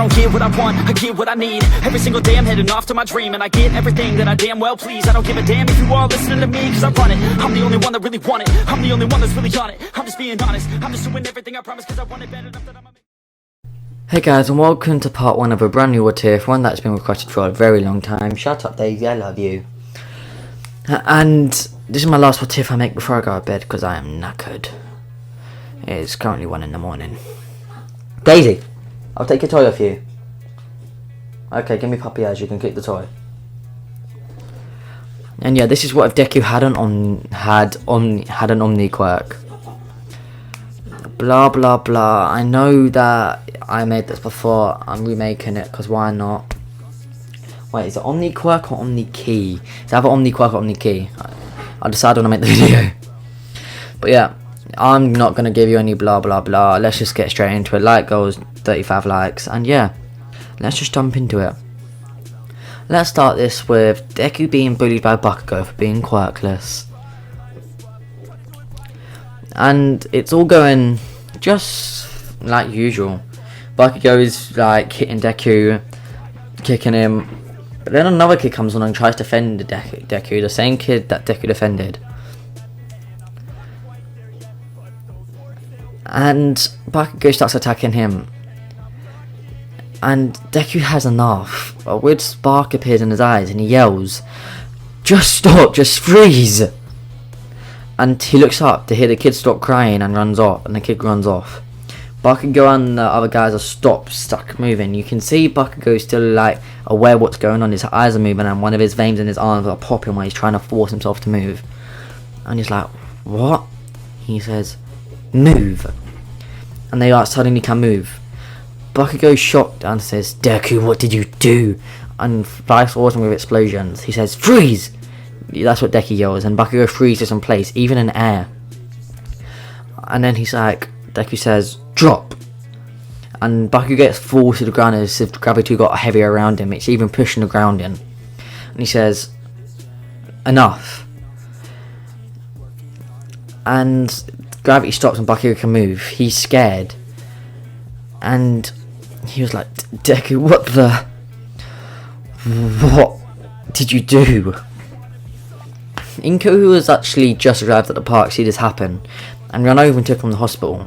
don't get what I want, I get what I need. Every single day I'm heading off to my dream, and I get everything that I damn well please. I don't give a damn if you all listening to me, cause I run it. I'm the only one that really want it, I'm the only one that's really on it. I'm just being honest, I'm just doing everything I promise, cause I want it bad enough that I'm Hey guys, and welcome to part 1 of a brand new Whatif, one that's been requested for a very long time. Shut up Daisy, I love you. And this is my last Whatif I make before I go to bed, because I am knackered. It's currently 1 in the morning. Daisy, I'll take your toy off you. Okay, give me puppy eyes, you can keep the toy. And yeah, this is what if Deku had an omni quirk. Blah blah blah. I know that I made this before. I'm remaking it because why not? Wait, is it omni quirk or omni key? It's either omni quirk or omni key. I'll decide when I make the video. But yeah, I'm not gonna give you any blah blah blah. Let's just get straight into it. Like goals, 35 likes, and yeah, let's just jump into it. Let's start this with Deku being bullied by Bakugo for being quirkless. And it's all going just like usual. Bakugo is like hitting Deku, kicking him, but then another kid comes on and tries to defend Deku, the same kid that Deku defended. And Bakugo starts attacking him. And Deku has enough. A weird spark appears in his eyes and he yells, "Just stop, just freeze!" And he looks up to hear the kid stop crying and runs off, and the kid runs off. Bakugo and the other guys are stuck moving. You can see Bakugo is still like aware what's going on. His eyes are moving and one of his veins in his arms are popping while he's trying to force himself to move. And he's like, "What?" He says, "Move." And they suddenly can move. Bakugo's shocked and says, "Deku, what did you do?" And flies towards him with explosions. He says, "Freeze!" That's what Deku yells, and Bakugo freezes in place, even in air. And then Deku says, "Drop!" And Bakugo gets forced to the ground as if gravity got heavier around him. It's even pushing the ground in. And he says, "Enough." And gravity stops and Bakugo can move. He's scared. And he was like, "Deku, what did you do?" Inko, who was actually just arrived at the park, see this happen and ran over and took him to the hospital.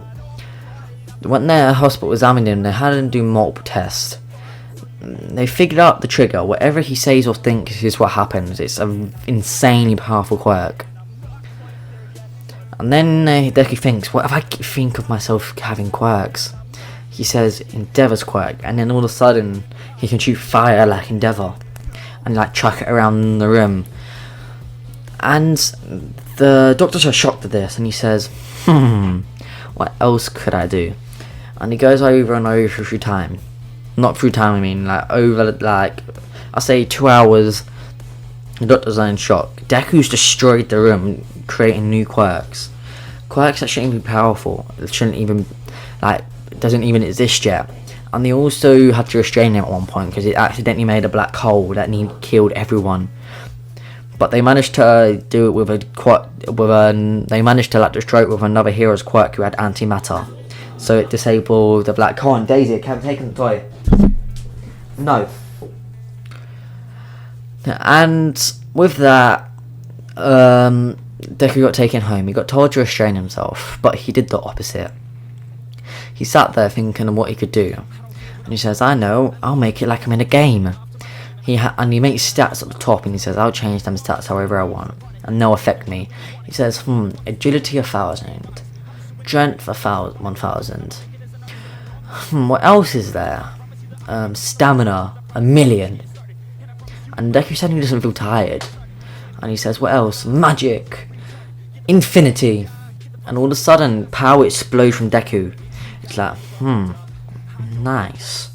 When their hospital examined him, they had him do multiple tests. They figured out the trigger. Whatever he says or thinks is what happens. It's an insanely powerful quirk. And then Deku thinks, what if I think of myself having quirks? He says Endeavor's quirk, and then all of a sudden he can shoot fire like Endeavor and like chuck it around the room. And the doctors are shocked at this, and he says, what else could I do? And he goes over and over through time. Not through time, I mean, like over, like, I'll say 2 hours. The doctors are in shock. Deku's destroyed the room, creating new quirks. Quirks that shouldn't be powerful. It shouldn't even, like, doesn't even exist yet. And they also had to restrain him at one point because it accidentally made a black hole that killed everyone. But they managed to do it with they managed to like destroy it with another hero's quirk who had antimatter. So it disabled the black hole. And Daisy, have taken the toy. No. And with that, Deku got taken home. He got told to restrain himself, but he did the opposite. He sat there thinking of what he could do. And he says, "I know, I'll make it like I'm in a game." And he makes stats at the top, and he says, "I'll change them stats however I want, and they'll affect me." He says, agility 1,000, strength 1,000. What else is there? Stamina 1,000,000. And Deku suddenly doesn't feel tired. And he says, what else? Magic, infinity. And all of a sudden, power explodes from Deku. It's like, nice.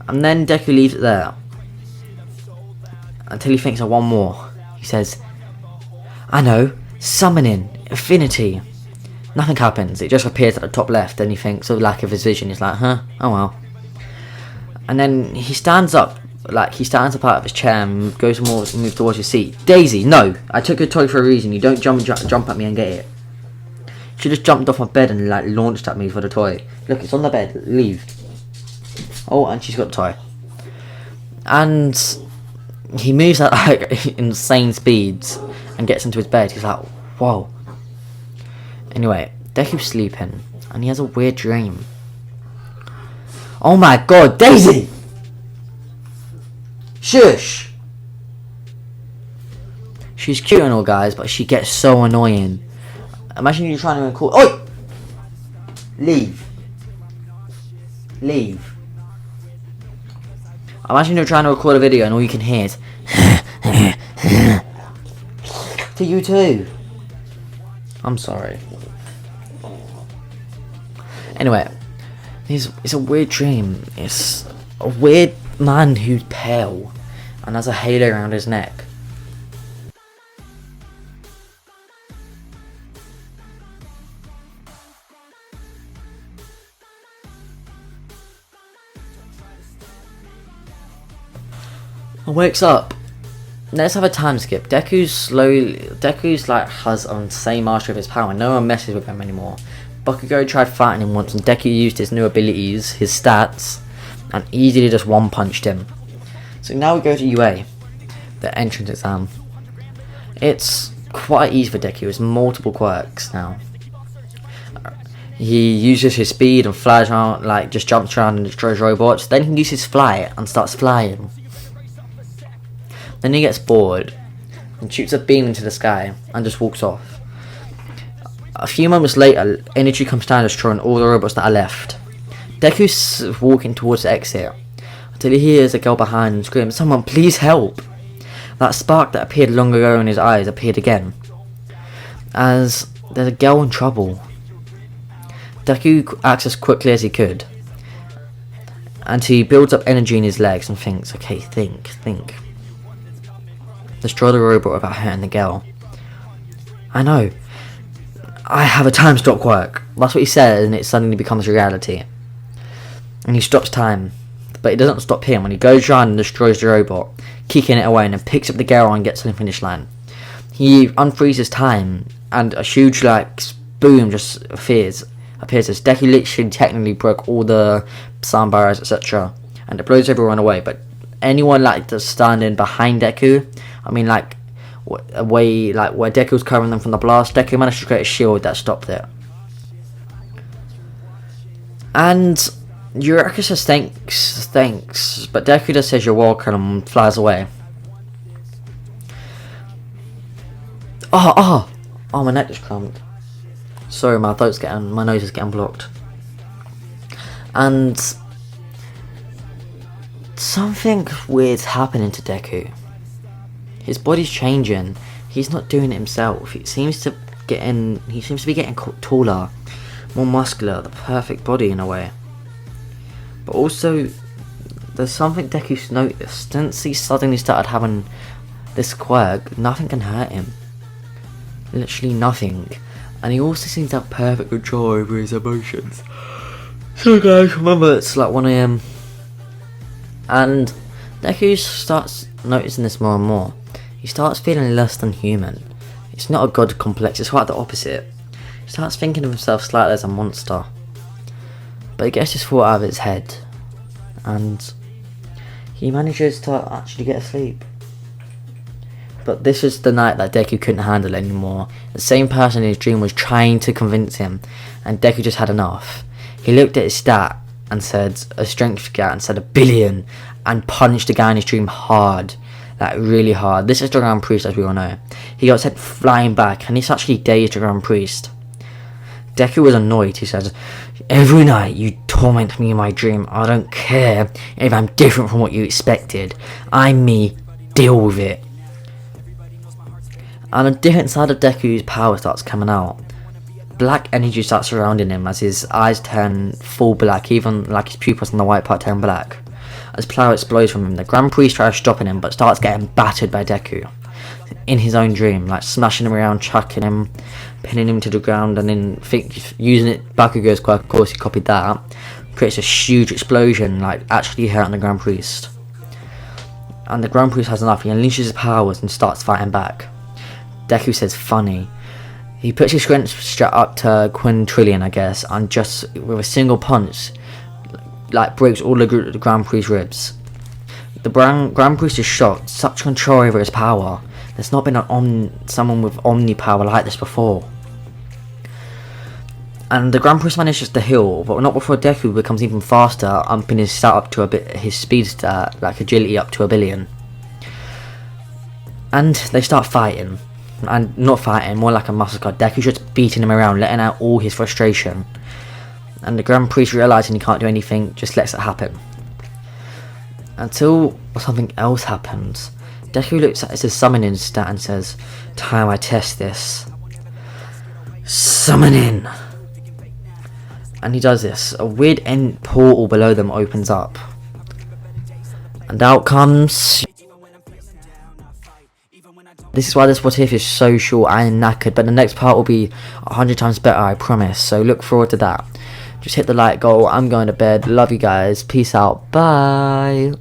And then Deku leaves it there until he thinks of one more. He says, "I know, summoning, affinity." Nothing happens, it just appears at the top left, and he thinks of lack of his vision. He's like, oh well. And then he stands up out of his chair and goes to move towards his seat. "Daisy, no, I took your toy for a reason. You don't jump at me and get it." She just jumped off my bed and like launched at me for the toy. Look, it's on the bed. Leave. Oh, and she's got the toy. And he moves at like insane speeds and gets into his bed. He's like, whoa. Anyway, Deku's sleeping and he has a weird dream. Oh my god, Daisy! Shush! She's cute and all, guys, but she gets so annoying. Imagine you trying to record. Oi! Leave. Leave. Imagine you're trying to record a video and all you can hear is to you too. I'm sorry. Anyway, it's a weird dream. It's a weird man who's pale and has a halo around his neck. And wakes up. Let's have a time skip. Deku's like has insane mastery of his power. No one messes with him anymore. Bakugo tried fighting him once and Deku used his new abilities, his stats, and easily just one punched him. So now we go to UA, the entrance exam. It's quite easy for Deku. It's multiple quirks now. He uses his speed and flies around, like just jumps around and destroys robots. Then he uses fly and starts flying. Then he gets bored and shoots a beam into the sky and just walks off. A few moments later, energy comes down, destroying all the robots that are left. Deku's walking towards the exit until he hears a girl behind him scream, "Someone please help!" That spark that appeared long ago in his eyes appeared again, as there's a girl in trouble. Deku acts as quickly as he could, and he builds up energy in his legs and thinks, okay, think. Destroy the robot without hurting the girl. I know. I have a time stop quirk. That's what he says, and it suddenly becomes reality. And he stops time. But it doesn't stop him when he goes around and destroys the robot, kicking it away, and then picks up the girl and gets to the finish line. He unfreezes time, and a huge boom just appears as Deku literally technically broke all the sound barriers, etc. And it blows everyone away, but anyone that's standing behind Deku, where Deku was covering them from the blast, Deku managed to create a shield that stopped it. And Eureka says thanks, but Deku just says you're welcome and flies away. Oh, my neck just cramped. Sorry, my nose is getting blocked. And something weird's happening to Deku. His body's changing. He's not doing it himself. He seems to be getting taller, more muscular, the perfect body in a way. But also, there's something Deku's noticed. Since he suddenly started having this quirk, nothing can hurt him. Literally nothing. And he also seems to have perfect control over his emotions. So guys, remember it's 1 AM. And Deku starts noticing this more and more. He starts feeling less than human. It's not a god complex, it's quite the opposite. He starts thinking of himself slightly as a monster. But he gets his thought out of his head. And he manages to actually get asleep. But this was the night that Deku couldn't handle anymore. The same person in his dream was trying to convince him, and Deku just had enough. He looked at his stat and said, a strength stat, and said 1 billion, and punched the guy in his dream hard. Really hard. This is the Grand Priest, as we all know. He got sent flying back, and he's actually dazed the Grand Priest. Deku was annoyed. He said, "Every night you torment me in my dream. I don't care if I'm different from what you expected. I'm me. Deal with it." And a different side of Deku's power starts coming out. Black energy starts surrounding him as his eyes turn full black, even his pupils on the white part turn black. As power explodes from him, the Grand Priest tries stopping him, but starts getting battered by Deku. In his own dream, smashing him around, chucking him, pinning him to the ground, and then using it, Bakugo's quirk, of course he copied that, creates a huge explosion, actually hurting the Grand Priest. And the Grand Priest has enough, he unleashes his powers and starts fighting back. Deku says funny. He puts his strength strat up to quintillion, I guess, and just with a single punch, like breaks all the Grand Priest's ribs. The Grand Priest is shocked. Such control over his power. There's not been someone with omni power like this before. And the Grand Priest manages to heal, but not before Deku becomes even faster, upping his stat up to his speed stat, like agility, up to 1 billion. And they start fighting. And not fighting, more like a muscle car. Deku's just beating him around, letting out all his frustration. And the Grand Priest, realising he can't do anything, just lets it happen. Until something else happens. Deku looks at his summoning stat and says, "Time I test this. Summoning!" And he does this. A weird end portal below them opens up. And out comes... This is why this Whatif is so short and knackered, but the next part will be 100 times better, I promise. So look forward to that. Just hit the like goal. I'm going to bed. Love you guys. Peace out. Bye.